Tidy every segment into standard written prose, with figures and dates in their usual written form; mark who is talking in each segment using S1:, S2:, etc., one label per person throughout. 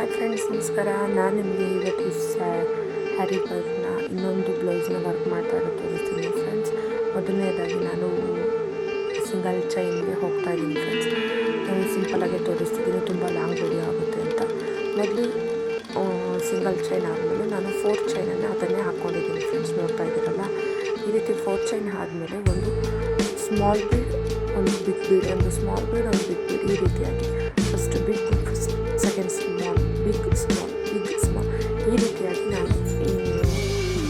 S1: Hi friends, ನಮಸ್ಕಾರ. ನಾನು ನಿಮಗೆ ಇವತ್ತು ಹ್ಯಾರಿ ವರ್ಕ್ನ ಇನ್ನೊಂದು ಬ್ಲೌಸ್ನ ವರ್ಕ್ ಮಾಡ್ತಾ ಇರೋದು ತೋರಿಸ್ತೀನಿ ಫ್ರೆಂಡ್ಸ್. ಮೊದಲನೇದಾಗಿ ನಾನು ಸಿಂಗಲ್ ಚೈನ್ಗೆ ಹೋಗ್ತಾ ಇದ್ದೀನಿ ಫ್ರೆಂಡ್ಸ್. ನಾನು ಸಿಂಪಲಾಗೆ ತೋರಿಸ್ತಿದ್ದೀನಿ, ತುಂಬ ಲಾಂಗ್ ವಿಡಿಯೋ ಆಗುತ್ತೆ ಅಂತ. ಮೊದಲು ಸಿಂಗಲ್ ಚೈನ್ ಆದಮೇಲೆ ನಾನು 4th ಚೈನನ್ನು ಅದನ್ನೇ ಹಾಕ್ಕೊಂಡಿದ್ದೀನಿ ಫ್ರೆಂಡ್ಸ್. ನೋಡ್ತಾ ಇದ್ದೀರಲ್ಲ, ಈ ರೀತಿ 4th ಚೈನ್ ಆದಮೇಲೆ ಒಂದು ಸ್ಮಾಲ್ ಬೀಡ್, ಒಂದು ಬಿಗ್ ಬೀಡ್, ಒಂದು ಸ್ಮಾಲ್ ಬೀಡ್, ಒಂದು ಬಿಗ್ ಬೀಡ್, ಈ ರೀತಿಯಾಗಿ first big, second small, big small, big small, ಈ ರೀತಿಯಾಗಿ ನಾನು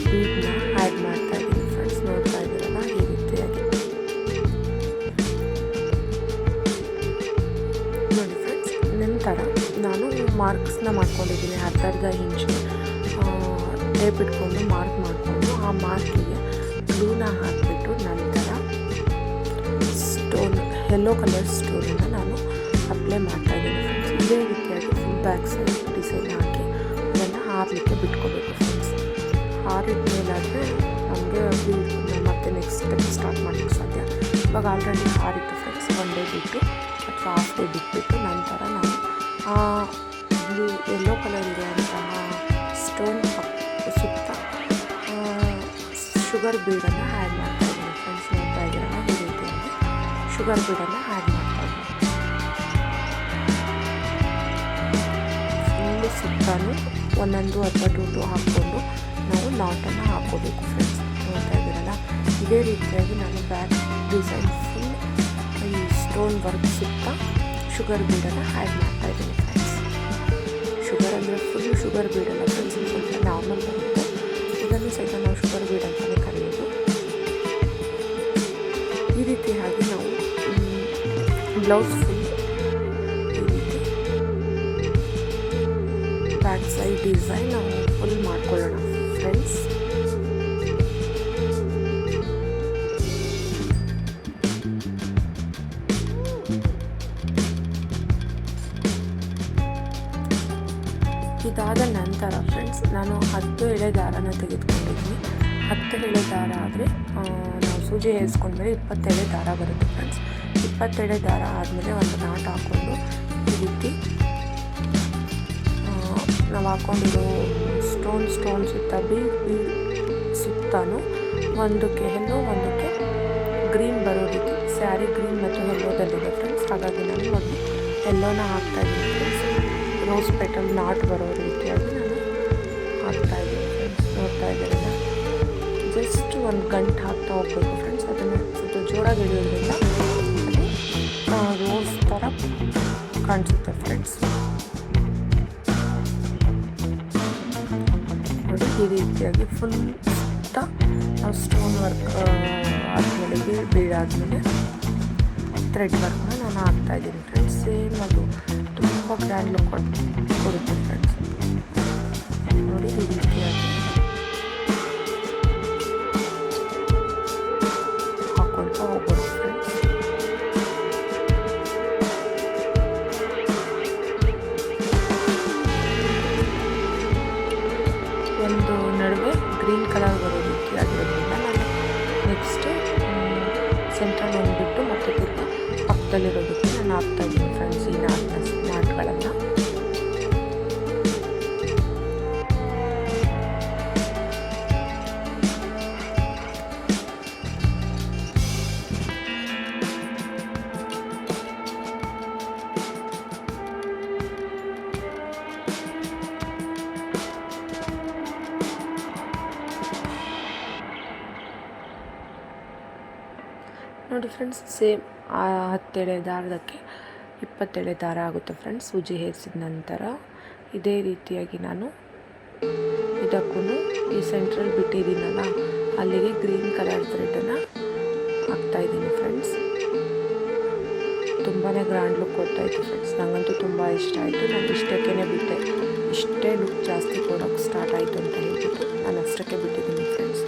S1: ಬೀಡ್ನ ಆ್ಯಡ್ ಮಾಡ್ತಾ ಇದ್ದೀನಿ ಫ್ರೆಂಡ್ಸ್. ನೋಡ್ತಾ ಇದ್ದೀರಲ್ಲ, ಈ ರೀತಿಯಾಗಿ ನೋಡಿ ಫ್ರೆಂಡ್ಸ್. ನಂತರ ನಾನು ಮಾರ್ಕ್ಸ್ನ ಮಾಡ್ಕೊಂಡಿದ್ದೀನಿ, ಅರ್ಧ ಇಂಚ್ ಟೇಪ್ ಇಟ್ಕೊಂಡು ಮಾರ್ಕ್ ಮಾಡಿಕೊಂಡು ಆ ಮಾರ್ಕಿಗೆ ಗ್ಲೂನ ಹಾಕಿಬಿಟ್ಟು ನಂತರ ಸ್ಟೋನ್, ಯೆಲ್ಲೋ ಕಲರ್ ಸ್ಟೋನನ್ನು ನಾನು ಅಪ್ಲೈ ಮಾಡ್ತಾ ಇದ್ದೀನಿ ಫ್ರೆಂಡ್ಸ್. ಇದೇ ರೀತಿಯಾಗಿ ಫುಲ್ ಬ್ಯಾಕ್ ಸೈಡ್ ಡಿಸೈನ್ ಹಾಕಿ ಅದನ್ನು ಹಾರಲಿಕ್ಕೆ ಬಿಟ್ಕೋಬೇಕು ಫ್ರೆಂಡ್ಸ್. ಹಾರಿದ ಮೇಲಾದರೆ ನಮಗೆ ಮತ್ತೆ ನೆಕ್ಸ್ಟ್ ಸ್ಟೆಪ್ ಸ್ಟಾರ್ಟ್ ಮಾಡಲಿಕ್ಕೆ ಸಾಧ್ಯ. ಇವಾಗ ಆಲ್ರೆಡಿ ಹಾರಿತ್ತು ಫ್ರೆಂಡ್ಸ್. 1 ಡೇ ಬಿಟ್ಟು ಅಥವಾ ಹಾಫ್ ಡೇ ಬಿಟ್ಬಿಟ್ಟು ನಂತರ ನಾನು ಬ್ಲೂ ಯೆಲ್ಲೋ ಕಲರ್ ಇರುವಂತಹ ಸ್ಟೋನ್ ಸುತ್ತ ಶುಗರ್ ಬೀಡನ್ನು ಆ್ಯಡ್ ಮಾಡ್ತಾ ಇದ್ದೀನಿ ಫ್ರೆಂಡ್ಸ್. ನೋಡ್ತಾ ಇದ್ದೀರಲ್ಲ, ಈ ರೀತಿಯಾಗಿ ಶುಗರ್ ಬೀಡನ್ನು ಆ್ಯಡ್ ಮಾಡ್ತಾ ಇದ್ದೀನಿ. ಫುಲ್ಲು ಸುತ್ತಾನು ಒಂದೊಂದು ಅಥವಾ 2 ಹಾಕ್ಕೊಂಡು ನಾವು ನಾಟನ್ನು ಹಾಕ್ಕೋಬೇಕು ಫ್ರೆಂಡ್ಸ್. ನೋಡ್ತಾ ಇದ್ದೀರಲ್ಲ, ಇದೇ ರೀತಿಯಾಗಿ ನಾನು ಬ್ಯಾಕ್ ಡಿಸೈನ್ ಫುಲ್ ಈ ಸ್ಟೋನ್ ವರ್ಕ್ ಸುತ್ತ ಶುಗರ್ ಬೀಡನ್ನು ಆ್ಯಡ್ ಮಾಡ್ತಾ ಇದ್ದೀನಿ ಫ್ರೆಂಡ್ಸ್. ಶುಗರ್ ಅಂದರೆ ಫುಲ್ ಶುಗರ್ ಬೀಡಲ್ಲ ಫ್ರೆಂಡ್ಸ್, ಸ್ವಲ್ಪ ನಾರ್ಮಲ್ ಬರುತ್ತೆ. ಇದನ್ನು ಸಹಿತ ನಾವು ಶುಗರ್ ಬೀಡ್ ಅಂತಲೇ ಕರೆಯೋದು. ಈ ರೀತಿಯಾಗಿ ನಾವು ಬ್ಲೌಸ್ ಫುಲ್ ಈ ರೀತಿ ಬ್ಯಾಕ್ ಸೈಡ್ ಡಿಸೈನ್ ನಾವು ಫುಲ್ ಮಾಡ್ಕೊಳ್ಳೋಣ ಫ್ರೆಂಡ್ಸ್. ಇದಾದ ನಂತರ ಫ್ರೆಂಡ್ಸ್ ನಾನು 10 ಎಳೆ ದಾರನ ತೆಗೆದುಕೊಂಡಿದ್ದೀನಿ. 10 ಎಳೆ ದಾರ ಆದರೆ ನಾವು ಸೂಜಿ ಹೇರಿಸ್ಕೊಂಡ್ಮೇಲೆ 20 ಎಳೆ ದಾರ ಬರುತ್ತೆ ಫ್ರೆಂಡ್ಸ್. 20 ಎಳೆ ದಾರ ಆದಮೇಲೆ ಒಂದು ನಾಟ್ ಹಾಕ್ಕೊಂಡು ಈ ರೀತಿ ನಾವು ಹಾಕ್ಕೊಂಡಿರೋ ಸ್ಟೋನ್ ಸುತ್ತ ಬೀಡ್ ಸುತ್ತಾನು ಒಂದಕ್ಕೆ ಎಲ್ಲೋ ಒಂದಕ್ಕೆ ಗ್ರೀನ್ ಬರೋ ರೀತಿ, ಸ್ಯಾರಿ ಗ್ರೀನ್ ಮತ್ತು ಎಲ್ಲೋದಲ್ಲಿದೆ ಫ್ರೆಂಡ್ಸ್. ಹಾಗಾಗಿ ನಾನು ಒಂದು ಎಲ್ಲೋನ ಹಾಕ್ತಾಯಿದ್ದೀನಿ ಫ್ರೆಂಡ್ಸ್. ರೋಸ್ ಪೆಟಲ್ ನಾಟ್ ಬರೋ ರೀತಿಯಾಗಿ ನಾನು ಹಾಕ್ತಾಯಿದ್ದೀನಿ ಫ್ರೆಂಡ್ಸ್. ನೋಡ್ತಾ ಇದ್ದೀರಲ್ಲ, ಜಸ್ಟ್ ಒಂದು ಗಂಟು ಹಾಕ್ತಾ ಹೋಗ್ಬೇಕು ಫ್ರೆಂಡ್ಸ್. ಅದನ್ನು ಸ್ವಲ್ಪ ಜೋರಾಗಿ ಹಿಡಿಯೋದ್ರಿಂದ ಅದು ರೋಸ್ ಥರ ಕಾಣಿಸುತ್ತೆ ಫ್ರೆಂಡ್ಸ್. ನೋಡಿ, ಈ ರೀತಿಯಾಗಿ ಫುಲ್ ಸುತ್ತ ನಾವು ಸ್ಟೋನ್ ವರ್ಕ್ ಆದಮೇಲೆ ಬೀಡಾದಮೇಲೆ ಥ್ರೆಡ್ ವರ್ಕ್ನ ನಾನು ಹಾಕ್ತಾಯಿದ್ದೀನಿ ಫ್ರೆಂಡ್ಸ್. ಸೇಮ್ ಅದು ತುಂಬ ಗ್ರ್ಯಾಂಡ್ ಲುಕ್ ಕೊಡುತ್ತೆ ಫ್ರೆಂಡ್ಸ್. ನೋಡಿ, ಈ ರೀತಿಯಾಗಿ ಹಾಕ್ಕೊಳ್ತಾ ಹೋಗ್ಬೋದು ಫ್ರೆಂಡ್ಸ್. ಒಂದು ನಡುವೆ ಗ್ರೀನ್ ಕಲರ್ ಬರೋ ರೀತಿ ಆಗಿರೋದ್ರಿಂದ ನಾನು ನೆಕ್ಸ್ಟ್ ಸೆಂಟ್ರಲ್ಲಿ ಒಂದು ಬಿಟ್ಟು ಮತ್ತೆ ತಿರ್ಗ ಪಕ್ಕದಲ್ಲಿರೋದಕ್ಕೆ ನಾನು ಹಾಕ್ತಾಯಿದ್ದೀನಿ ಫ್ರೆಂಡ್ಸ್ ಈ ನಾಟ್ಗಳನ್ನು. ನೋಡಿ ಫ್ರೆಂಡ್ಸ್, ಸೇಮ್ 10 ಎಳೆ ದಾರದಕ್ಕೆ 20 ಎಳೆ ದಾರ ಆಗುತ್ತೆ ಫ್ರೆಂಡ್ಸ್. ಸೂಜಿ ಹೇರಿಸಿದ ನಂತರ ಇದೇ ರೀತಿಯಾಗಿ ನಾನು ಇದಕ್ಕೂ ಈ ಸೆಂಟ್ರಲ್ ಬಿಟ್ಟಿದ್ದೀನಲ್ಲ ಅಲ್ಲಿಗೆ ಗ್ರೀನ್ ಕಲರ್ ಥ್ರೆಡನ್ನು ಹಾಕ್ತಾಯಿದ್ದೀನಿ ಫ್ರೆಂಡ್ಸ್. ತುಂಬಾ ಗ್ರ್ಯಾಂಡ್ ಲುಕ್ ಕೊಡ್ತಾಯಿತ್ತು ಫ್ರೆಂಡ್ಸ್. ನನಗಂತೂ ತುಂಬ ಇಷ್ಟ ಆಯಿತು. ನಾನು ಇಷ್ಟಕ್ಕೇ ಬಿಟ್ಟೆ, ಇಷ್ಟೇ ಲುಕ್ ಜಾಸ್ತಿ ಕೊಡೋಕ್ಕೆ ಸ್ಟಾರ್ಟ್ ಆಯಿತು ಅಂತ ಹೇಳ್ಬಿಟ್ಟು ನಾನು ಅಷ್ಟಕ್ಕೆ ಬಿಟ್ಟಿದ್ದೀನಿ ಫ್ರೆಂಡ್ಸ್.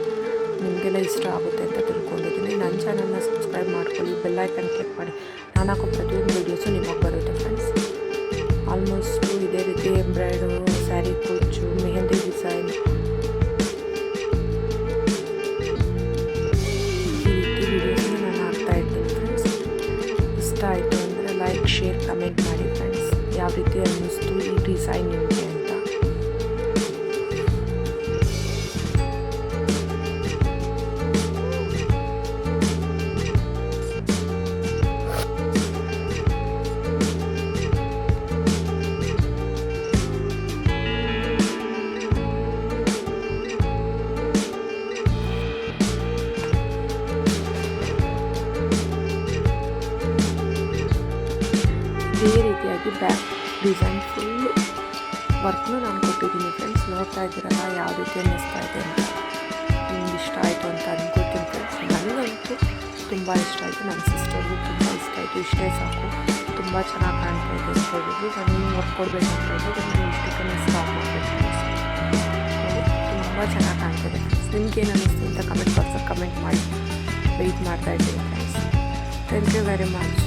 S1: ನಿಮಗೆಲ್ಲ ಇಷ್ಟ ಆಗುತ್ತೆ ಅಂತ ತಿಳ್ಕೊಂಡಿದ್ದೀನಿ. ನನ್ನ ಚಾನಲ್ನ ಸಬ್ಸ್ಕ್ರೈಬ್ ಮಾಡ್ಕೊಳ್ಳಿ, ಬೆಲ್ ಐಕನ್ ಕ್ಲಿಕ್ ಮಾಡಿ. ನಾನು ಹಾಕೋ ಪ್ರತಿಯೊಂದು ವೀಡಿಯೋಸು ನಿಮಗೆ ಬರುತ್ತೆ ಫ್ರೆಂಡ್ಸ್. ಆಲ್ಮೋಸ್ಟು ಇದೇ ರೀತಿ ಎಂಬ್ರಾಯ್ಡು, ಸ್ಯಾರಿ ಕುಚ್ಚು, ಮೆಹಂದಿ ಡಿಸೈನ್, ಈ ರೀತಿ ವೀಡಿಯೋಸನ್ನ ನಾನು ಹಾಕ್ತಾಯಿರ್ತೀನಿ ಫ್ರೆಂಡ್ಸ್. ಇಷ್ಟ ಆಯಿತು ಅಂದರೆ ಲೈಕ್, ಶೇರ್, ಕಮೆಂಟ್ ಮಾಡಿ ಫ್ರೆಂಡ್ಸ್. ಯಾವ ರೀತಿ ಅನ್ನಿಸ್ತು ಈ ಡಿಸೈನ್ ನಿಮಗೆ ಅಂತ. ಇದೇ ರೀತಿಯಾಗಿ ಬ್ಯಾಕ್ ಡಿಸೈನ್ ಫುಲ್ಲು ವರ್ಕ್ನು ನಾನು ಕೊಟ್ಟಿದ್ದೀನಿ ಫ್ರೆಂಡ್ಸ್. ನೋಡ್ತಾ ಇದ್ದೀರಲ್ಲ ಯಾವ ರೀತಿ ಅನ್ನಿಸ್ತಾ ಇದೆ ಅಂತ. ನಿಮ್ಗೆ ಇಷ್ಟ ಆಯಿತು ಅಂತ ಅಂದ್ಕೊಳ್ತೀನಿ ಫ್ರೆಂಡ್ಸ್. ನನಗಂತೂ ತುಂಬ ಇಷ್ಟ ಆಯಿತು, ನನ್ನ ಸಿಸ್ಟರ್ಗೂ ತುಂಬ ಇಷ್ಟ ಆಯಿತು. ಇಷ್ಟೇ ಸಾಕು, ತುಂಬ ಚೆನ್ನಾಗಿ ಕಾಣ್ತಾ ಇದೆ ಅಂತ ಹೇಳಿದ್ರು. ನಾನು ವರ್ಕ್ ಕೊಡಬೇಕು ಅಂತ ಹೇಳಿದ್ರೆ ನಾನು ಇಷ್ಟಕ್ಕೆ ಸ್ಟಾಪ್ ಮಾಡಬೇಕು ಫ್ರೆಂಡ್ಸ್. ತುಂಬ ಚೆನ್ನಾಗಿ ಕಾಣ್ತಿದೆ ಫ್ರೆಂಡ್ಸ್. ನಿಮ್ಗೆ ಏನು ಅನ್ನಿಸ್ತು ಅಂತ ಕಮೆಂಟ್ ಬಾಕ್ಸಲ್ಲಿ ಕಮೆಂಟ್ ಮಾಡಿ ವೆಯ್ಟ್ ಮಾಡ್ತಾ ಇದ್ದೀನಿ friends. Thank you very much.